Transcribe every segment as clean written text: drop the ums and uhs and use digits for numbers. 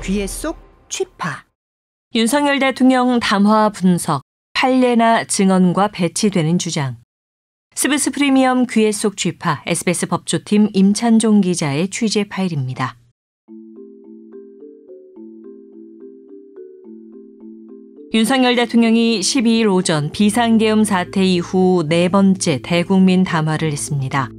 귀에 쏙 취파. 윤석열 대통령 담화 분석, 판례나 증언과 배치되는 주장. 스브스 프리미엄 귀에 쏙 취파 SBS 법조팀 임찬종 기자의 취재 파일입니다. 윤석열 대통령이 12일 오전 비상계엄 사태 이후 네 번째 대국민 담화를 했습니다.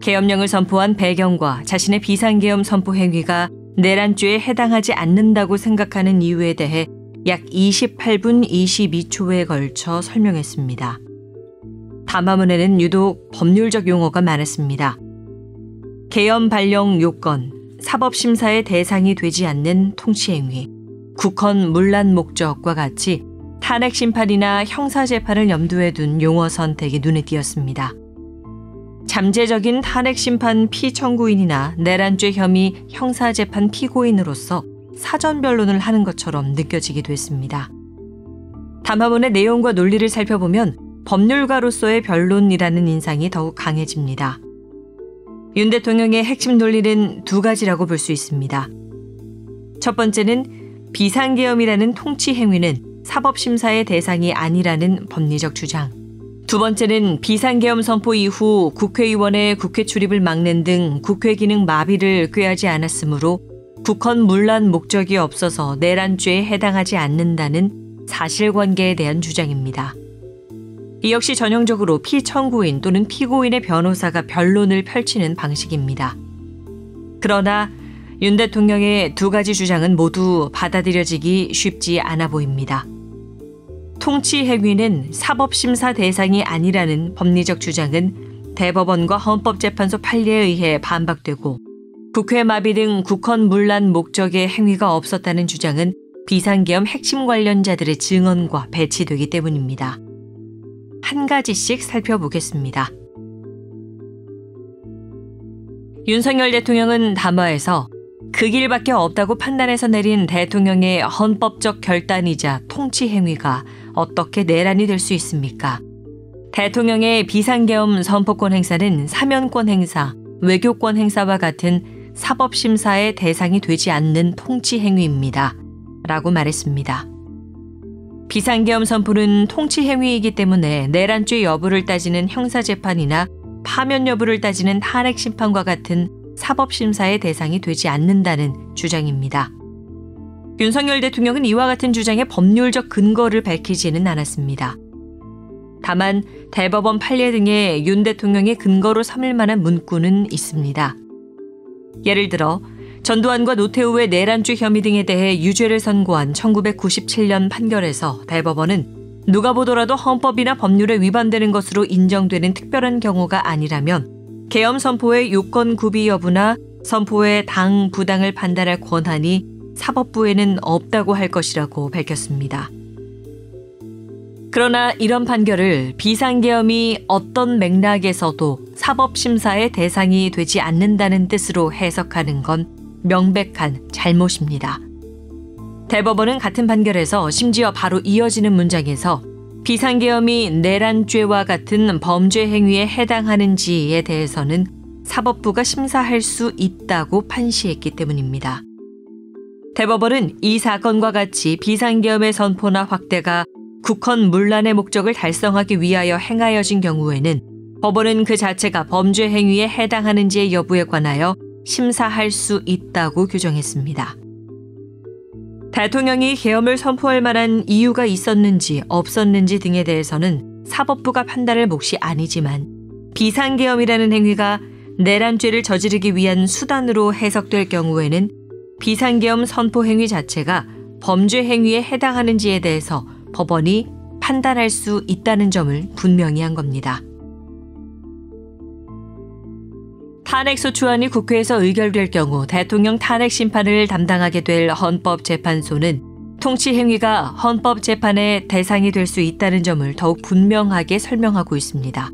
계엄령을 선포한 배경과 자신의 비상계엄 선포 행위가 내란죄에 해당하지 않는다고 생각하는 이유에 대해 약 28분 22초에 걸쳐 설명했습니다. 담화문에는 유독 법률적 용어가 많았습니다. 계엄 발령 요건, 사법심사의 대상이 되지 않는 통치행위, 국헌 문란 목적과 같이 탄핵심판이나 형사재판을 염두에 둔 용어 선택이 눈에 띄었습니다. 잠재적인 탄핵심판 피청구인이나 내란죄 혐의 형사재판 피고인으로서 사전 변론을 하는 것처럼 느껴지기도 했습니다. 담화문의 내용과 논리를 살펴보면 법률가로서의 변론이라는 인상이 더욱 강해집니다. 윤 대통령의 핵심 논리는 두 가지라고 볼 수 있습니다. 첫 번째는 비상계엄이라는 통치 행위는 사법심사의 대상이 아니라는 법리적 주장. 두 번째는 비상계엄 선포 이후 국회의원의 국회 출입을 막는 등 국회 기능 마비를 꾀하지 않았으므로 국헌 문란 목적이 없어서 내란죄에 해당하지 않는다는 사실관계에 대한 주장입니다. 이 역시 전형적으로 피청구인 또는 피고인의 변호사가 변론을 펼치는 방식입니다. 그러나 윤 대통령의 두 가지 주장은 모두 받아들여지기 쉽지 않아 보입니다. 통치 행위는 사법심사 대상이 아니라는 법리적 주장은 대법원과 헌법재판소 판례에 의해 반박되고 국회 마비 등 국헌 문란 목적의 행위가 없었다는 주장은 비상계엄 핵심 관련자들의 증언과 배치되기 때문입니다. 한 가지씩 살펴보겠습니다. 윤석열 대통령은 담화에서 그 길밖에 없다고 판단해서 내린 대통령의 헌법적 결단이자 통치 행위가 어떻게 내란이 될 수 있습니까? 대통령의 비상계엄 선포권 행사는 사면권 행사, 외교권 행사와 같은 사법심사의 대상이 되지 않는 통치 행위입니다. 라고 말했습니다. 비상계엄 선포는 통치 행위이기 때문에 내란죄 여부를 따지는 형사재판이나 파면 여부를 따지는 탄핵심판과 같은 사법심사의 대상이 되지 않는다는 주장입니다. 윤석열 대통령은 이와 같은 주장의 법률적 근거를 밝히지는 않았습니다. 다만 대법원 판례 등의 윤 대통령의 근거로 삼을 만한 문구는 있습니다. 예를 들어 전두환과 노태우의 내란죄 혐의 등에 대해 유죄를 선고한 1997년 판결에서 대법원은 누가 보더라도 헌법이나 법률에 위반되는 것으로 인정되는 특별한 경우가 아니라면 계엄 선포의 요건 구비 여부나 선포의 당, 부당을 판단할 권한이 사법부에는 없다고 할 것이라고 밝혔습니다. 그러나 이런 판결을 비상계엄이 어떤 맥락에서도 사법심사의 대상이 되지 않는다는 뜻으로 해석하는 건 명백한 잘못입니다. 대법원은 같은 판결에서 심지어 바로 이어지는 문장에서 비상계엄이 내란죄와 같은 범죄 행위에 해당하는지에 대해서는 사법부가 심사할 수 있다고 판시했기 때문입니다. 대법원은 이 사건과 같이 비상계엄의 선포나 확대가 국헌 문란의 목적을 달성하기 위하여 행하여진 경우에는 법원은 그 자체가 범죄 행위에 해당하는지의 여부에 관하여 심사할 수 있다고 규정했습니다. 대통령이 계엄을 선포할 만한 이유가 있었는지 없었는지 등에 대해서는 사법부가 판단할 몫이 아니지만 비상계엄이라는 행위가 내란죄를 저지르기 위한 수단으로 해석될 경우에는 비상계엄 선포 행위 자체가 범죄 행위에 해당하는지에 대해서 법원이 판단할 수 있다는 점을 분명히 한 겁니다. 탄핵소추안이 국회에서 의결될 경우 대통령 탄핵 심판을 담당하게 될 헌법재판소는 통치 행위가 헌법재판의 대상이 될 수 있다는 점을 더욱 분명하게 설명하고 있습니다.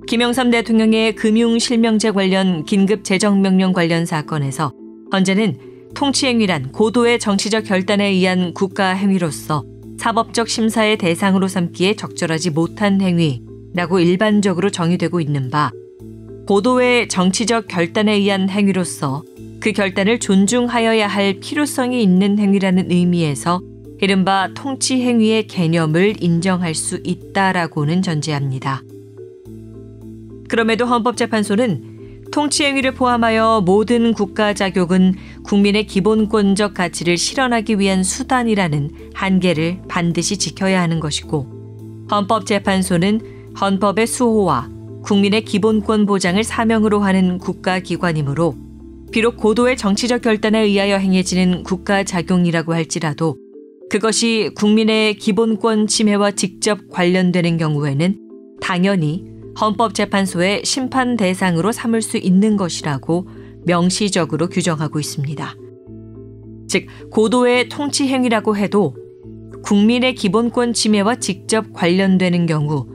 김영삼 대통령의 금융실명제 관련 긴급재정명령 관련 사건에서 헌재는 통치행위란 고도의 정치적 결단에 의한 국가행위로서 사법적 심사의 대상으로 삼기에 적절하지 못한 행위라고 일반적으로 정의되고 있는 바 고도의 정치적 결단에 의한 행위로서 그 결단을 존중하여야 할 필요성이 있는 행위라는 의미에서 이른바 통치 행위의 개념을 인정할 수 있다라고는 전제합니다. 그럼에도 헌법재판소는 통치 행위를 포함하여 모든 국가 자격은 국민의 기본권적 가치를 실현하기 위한 수단이라는 한계를 반드시 지켜야 하는 것이고, 헌법재판소는 헌법의 수호와 국민의 기본권 보장을 사명으로 하는 국가기관이므로 비록 고도의 정치적 결단에 의하여 행해지는 국가 작용이라고 할지라도 그것이 국민의 기본권 침해와 직접 관련되는 경우에는 당연히 헌법재판소의 심판 대상으로 삼을 수 있는 것이라고 명시적으로 규정하고 있습니다. 즉, 고도의 통치 행위라고 해도 국민의 기본권 침해와 직접 관련되는 경우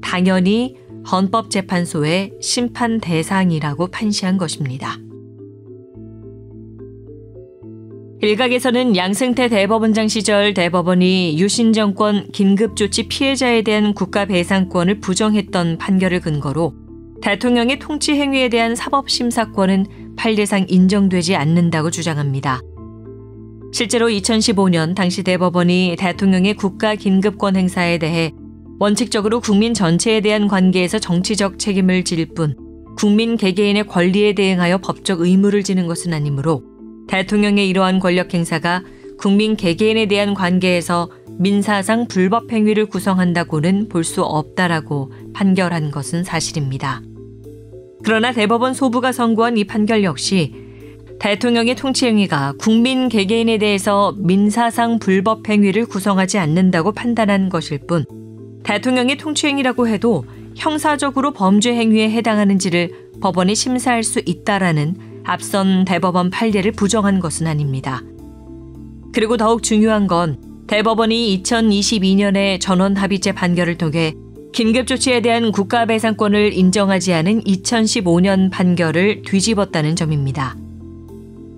당연히 헌법재판소의 심판 대상이라고 판시한 것입니다. 일각에서는 양승태 대법원장 시절 대법원이 유신 정권 긴급조치 피해자에 대한 국가배상권을 부정했던 판결을 근거로 대통령의 통치 행위에 대한 사법심사권은 판례상 인정되지 않는다고 주장합니다. 실제로 2015년 당시 대법원이 대통령의 국가긴급권 행사에 대해 원칙적으로 국민 전체에 대한 관계에서 정치적 책임을 질 뿐 국민 개개인의 권리에 대응하여 법적 의무를 지는 것은 아니므로 대통령의 이러한 권력 행사가 국민 개개인에 대한 관계에서 민사상 불법 행위를 구성한다고는 볼 수 없다라고 판결한 것은 사실입니다. 그러나 대법원 소부가 선고한 이 판결 역시 대통령의 통치 행위가 국민 개개인에 대해서 민사상 불법 행위를 구성하지 않는다고 판단한 것일 뿐 대통령의 통치 행위라고 해도 형사적으로 범죄 행위에 해당하는지를 법원이 심사할 수 있다라는 앞선 대법원 판례를 부정한 것은 아닙니다. 그리고 더욱 중요한 건 대법원이 2022년에 전원합의체 판결을 통해 긴급조치에 대한 국가배상권을 인정하지 않은 2015년 판결을 뒤집었다는 점입니다.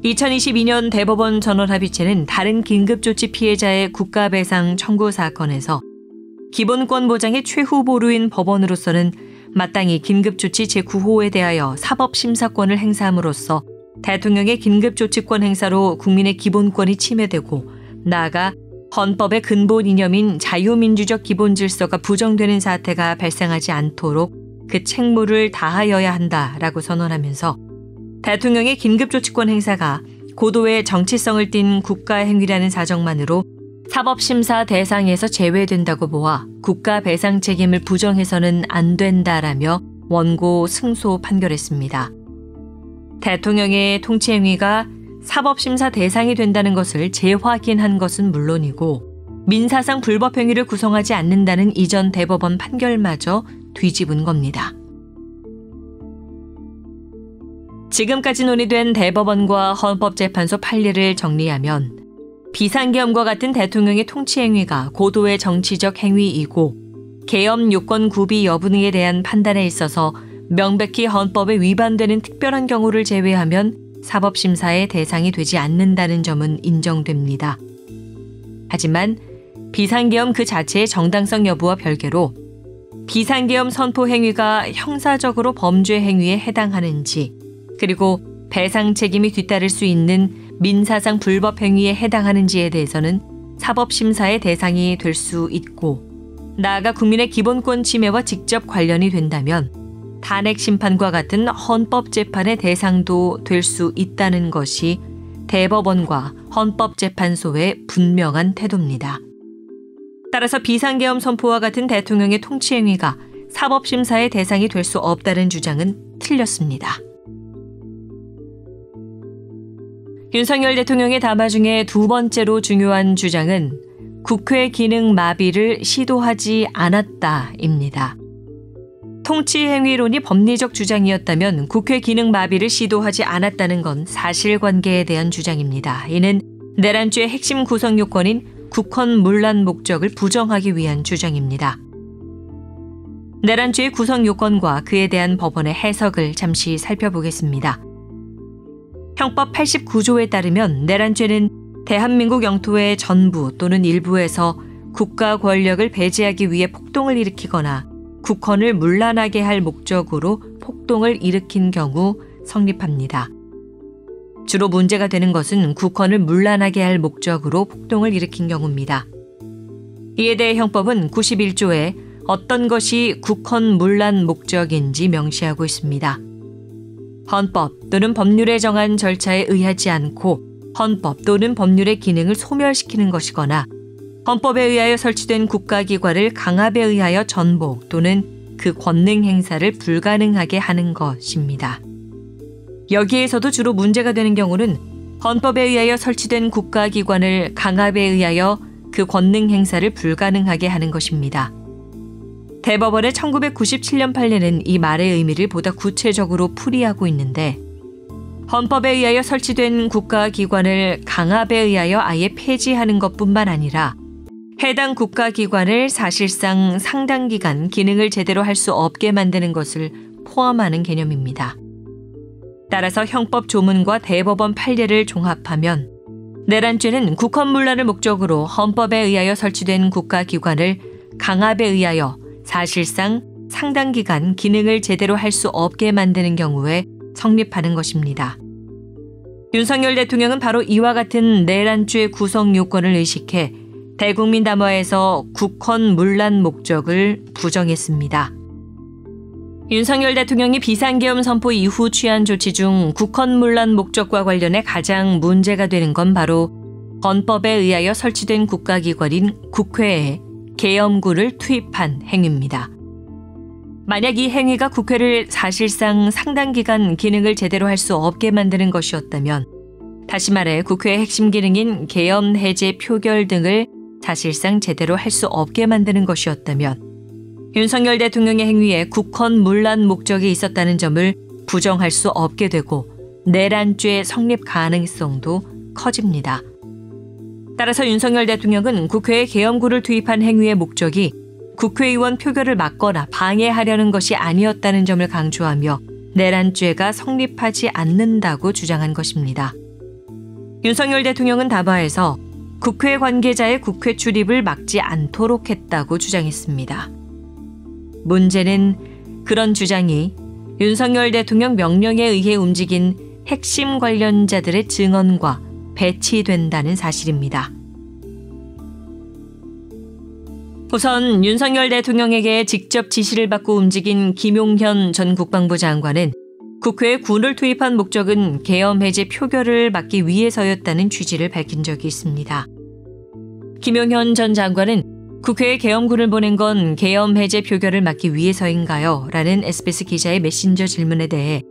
2022년 대법원 전원합의체는 다른 긴급조치 피해자의 국가배상 청구 사건에서 기본권 보장의 최후보루인 법원으로서는 마땅히 긴급조치 제9호에 대하여 사법심사권을 행사함으로써 대통령의 긴급조치권 행사로 국민의 기본권이 침해되고 나아가 헌법의 근본 이념인 자유민주적 기본질서가 부정되는 사태가 발생하지 않도록 그 책무를 다하여야 한다라고 선언하면서 대통령의 긴급조치권 행사가 고도의 정치성을 띤 국가행위라는 사정만으로 사법심사 대상에서 제외된다고 보아 국가배상 책임을 부정해서는 안 된다라며 원고 승소 판결했습니다. 대통령의 통치행위가 사법심사 대상이 된다는 것을 재확인한 것은 물론이고 민사상 불법행위를 구성하지 않는다는 이전 대법원 판결마저 뒤집은 겁니다. 지금까지 논의된 대법원과 헌법재판소 판례를 정리하면 비상계엄과 같은 대통령의 통치 행위가 고도의 정치적 행위이고 계엄 요건 구비 여부에 대한 판단에 있어서 명백히 헌법에 위반되는 특별한 경우를 제외하면 사법심사의 대상이 되지 않는다는 점은 인정됩니다. 하지만 비상계엄 그 자체의 정당성 여부와 별개로 비상계엄 선포 행위가 형사적으로 범죄 행위에 해당하는지 그리고 배상 책임이 뒤따를 수 있는 민사상 불법 행위에 해당하는지에 대해서는 사법심사의 대상이 될 수 있고 나아가 국민의 기본권 침해와 직접 관련이 된다면 탄핵 심판과 같은 헌법재판의 대상도 될 수 있다는 것이 대법원과 헌법재판소의 분명한 태도입니다. 따라서 비상계엄 선포와 같은 대통령의 통치 행위가 사법심사의 대상이 될 수 없다는 주장은 틀렸습니다. 윤석열 대통령의 담화 중에 두 번째로 중요한 주장은 국회 기능 마비를 시도하지 않았다입니다. 통치행위론이 법리적 주장이었다면 국회 기능 마비를 시도하지 않았다는 건 사실관계에 대한 주장입니다. 이는 내란죄의 핵심 구성 요건인 국헌 문란 목적을 부정하기 위한 주장입니다. 내란죄의 구성 요건과 그에 대한 법원의 해석을 잠시 살펴보겠습니다. 형법 89조에 따르면 내란죄는 대한민국 영토의 전부 또는 일부에서 국가 권력을 배제하기 위해 폭동을 일으키거나 국헌을 문란하게 할 목적으로 폭동을 일으킨 경우 성립합니다. 주로 문제가 되는 것은 국헌을 문란하게 할 목적으로 폭동을 일으킨 경우입니다. 이에 대해 형법은 91조에 어떤 것이 국헌 문란 목적인지 명시하고 있습니다. 헌법 또는 법률에 정한 절차에 의하지 않고 헌법 또는 법률의 기능을 소멸시키는 것이거나 헌법에 의하여 설치된 국가기관을 강압에 의하여 전복 또는 그 권능 행사를 불가능하게 하는 것입니다. 여기에서도 주로 문제가 되는 경우는 헌법에 의하여 설치된 국가기관을 강압에 의하여 그 권능 행사를 불가능하게 하는 것입니다. 대법원의 1997년 판례는 이 말의 의미를 보다 구체적으로 풀이하고 있는데 헌법에 의하여 설치된 국가기관을 강압에 의하여 아예 폐지하는 것뿐만 아니라 해당 국가기관을 사실상 상당 기간 기능을 제대로 할 수 없게 만드는 것을 포함하는 개념입니다. 따라서 형법 조문과 대법원 판례를 종합하면 내란죄는 국헌문란을 목적으로 헌법에 의하여 설치된 국가기관을 강압에 의하여 사실상 상당 기간 기능을 제대로 할 수 없게 만드는 경우에 성립하는 것입니다. 윤석열 대통령은 바로 이와 같은 내란죄 구성 요건을 의식해 대국민 담화에서 국헌문란 목적을 부정했습니다. 윤석열 대통령이 비상계엄 선포 이후 취한 조치 중 국헌문란 목적과 관련해 가장 문제가 되는 건 바로 헌법에 의하여 설치된 국가기관인 국회에 계엄군을 투입한 행위입니다. 만약 이 행위가 국회를 사실상 상당 기간 기능을 제대로 할 수 없게 만드는 것이었다면, 다시 말해 국회의 핵심 기능인 계엄 해제 표결 등을 사실상 제대로 할 수 없게 만드는 것이었다면 윤석열 대통령의 행위에 국헌문란 목적이 있었다는 점을 부정할 수 없게 되고 내란죄 성립 가능성도 커집니다. 따라서 윤석열 대통령은 국회에 계엄군을 투입한 행위의 목적이 국회의원 표결을 막거나 방해하려는 것이 아니었다는 점을 강조하며 내란죄가 성립하지 않는다고 주장한 것입니다. 윤석열 대통령은 담화에서 국회 관계자의 국회 출입을 막지 않도록 했다고 주장했습니다. 문제는 그런 주장이 윤석열 대통령 명령에 의해 움직인 핵심 관련자들의 증언과 배치된다는 사실입니다. 우선 윤석열 대통령에게 직접 지시를 받고 움직인 김용현 전 국방부 장관은 국회에 군을 투입한 목적은 계엄 해제 표결을 막기 위해서였다는 취지를 밝힌 적이 있습니다. 김용현 전 장관은 국회에 계엄군을 보낸 건 계엄 해제 표결을 막기 위해서인가요? 라는 SBS 기자의 메신저 질문에 대해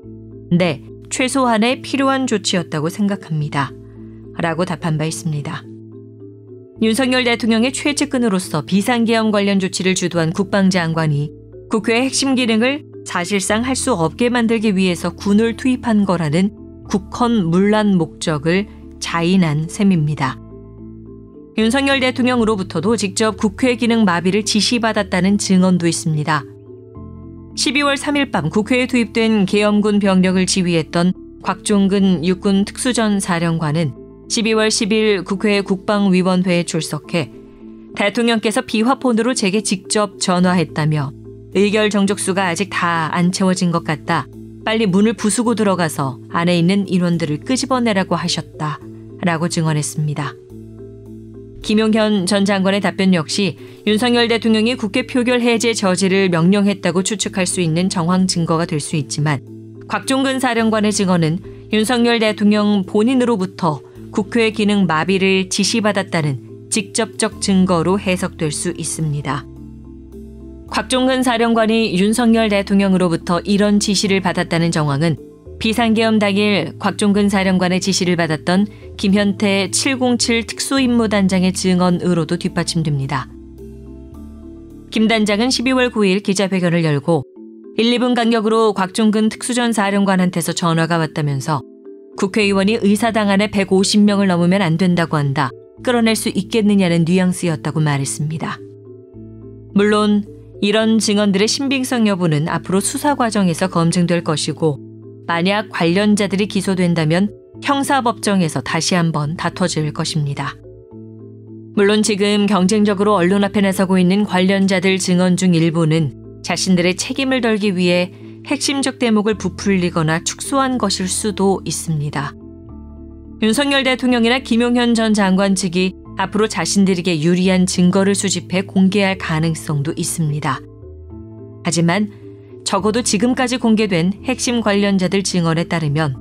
네, 최소한의 필요한 조치였다고 생각합니다. 라고 답한 바 있습니다. 윤석열 대통령의 최측근으로서 비상계엄 관련 조치를 주도한 국방장관이 국회의 핵심 기능을 사실상 할 수 없게 만들기 위해서 군을 투입한 거라는 국헌문란 목적을 자인한 셈입니다. 윤석열 대통령으로부터도 직접 국회 기능 마비를 지시받았다는 증언도 있습니다. 12월 3일 밤 국회에 투입된 계엄군 병력을 지휘했던 곽종근 육군 특수전 사령관은 12월 10일 국회 국방위원회에 출석해 대통령께서 비화폰으로 제게 직접 전화했다며 의결 정족수가 아직 다 안 채워진 것 같다. 빨리 문을 부수고 들어가서 안에 있는 인원들을 끄집어내라고 하셨다. 라고 증언했습니다. 김용현 전 장관의 답변 역시 윤석열 대통령이 국회 표결 해제 저지를 명령했다고 추측할 수 있는 정황 증거가 될 수 있지만 곽종근 사령관의 증언은 윤석열 대통령 본인으로부터 국회 기능 마비를 지시받았다는 직접적 증거로 해석될 수 있습니다. 곽종근 사령관이 윤석열 대통령으로부터 이런 지시를 받았다는 정황은 비상계엄 당일 곽종근 사령관의 지시를 받았던 김현태 707 특수임무단장의 증언으로도 뒷받침됩니다. 김 단장은 12월 9일 기자회견을 열고 1, 2분 간격으로 곽종근 특수전 사령관한테서 전화가 왔다면서 국회의원이 의사당 안에 150명을 넘으면 안 된다고 한다. 끌어낼 수 있겠느냐는 뉘앙스였다고 말했습니다. 물론 이런 증언들의 신빙성 여부는 앞으로 수사 과정에서 검증될 것이고 만약 관련자들이 기소된다면 형사법정에서 다시 한번 다퉈질 것입니다. 물론 지금 경쟁적으로 언론 앞에 나서고 있는 관련자들 증언 중 일부는 자신들의 책임을 덜기 위해 핵심적 대목을 부풀리거나 축소한 것일 수도 있습니다. 윤석열 대통령이나 김용현 전 장관 측이 앞으로 자신들에게 유리한 증거를 수집해 공개할 가능성도 있습니다. 하지만 적어도 지금까지 공개된 핵심 관련자들 증언에 따르면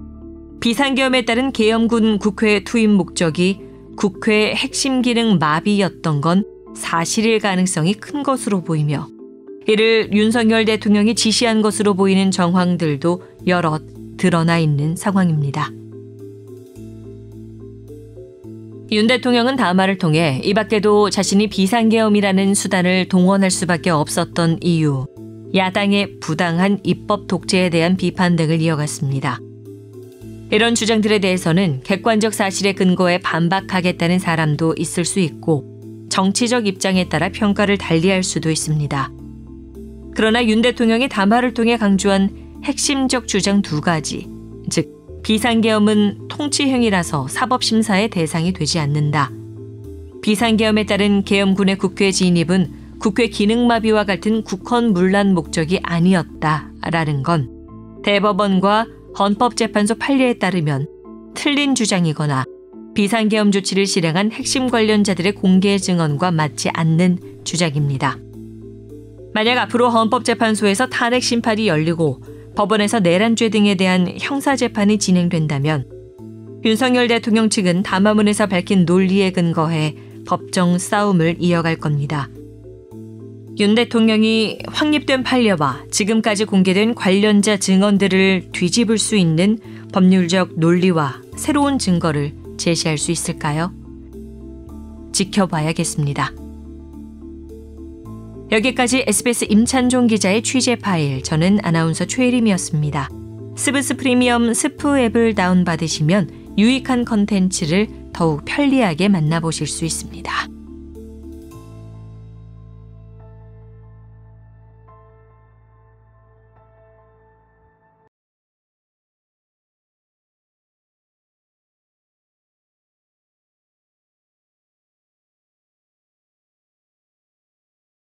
비상계엄에 따른 계엄군 국회 투입 목적이 국회 핵심 기능 마비였던 건 사실일 가능성이 큰 것으로 보이며 이를 윤석열 대통령이 지시한 것으로 보이는 정황들도 여럿 드러나 있는 상황입니다. 윤 대통령은 담화를 통해 이 밖에도 자신이 비상계엄이라는 수단을 동원할 수밖에 없었던 이유, 야당의 부당한 입법 독재에 대한 비판 등을 이어갔습니다. 이런 주장들에 대해서는 객관적 사실에 근거해 반박하겠다는 사람도 있을 수 있고 정치적 입장에 따라 평가를 달리할 수도 있습니다. 그러나 윤 대통령이 담화를 통해 강조한 핵심적 주장 두 가지, 즉 비상계엄은 통치행위라서 사법심사의 대상이 되지 않는다. 비상계엄에 따른 계엄군의 국회 진입은 국회 기능마비와 같은 국헌문란 목적이 아니었다라는 건 대법원과 헌법재판소 판례에 따르면 틀린 주장이거나 비상계엄 조치를 실행한 핵심 관련자들의 공개 증언과 맞지 않는 주장입니다. 만약 앞으로 헌법재판소에서 탄핵 심판이 열리고 법원에서 내란죄 등에 대한 형사재판이 진행된다면 윤석열 대통령 측은 담화문에서 밝힌 논리에 근거해 법정 싸움을 이어갈 겁니다. 윤 대통령이 확립된 판례와 지금까지 공개된 관련자 증언들을 뒤집을 수 있는 법률적 논리와 새로운 증거를 제시할 수 있을까요? 지켜봐야겠습니다. 여기까지 SBS 임찬종 기자의 취재 파일, 저는 아나운서 최혜림이었습니다. 스브스 프리미엄 스프 앱을 다운받으시면 유익한 컨텐츠를 더욱 편리하게 만나보실 수 있습니다.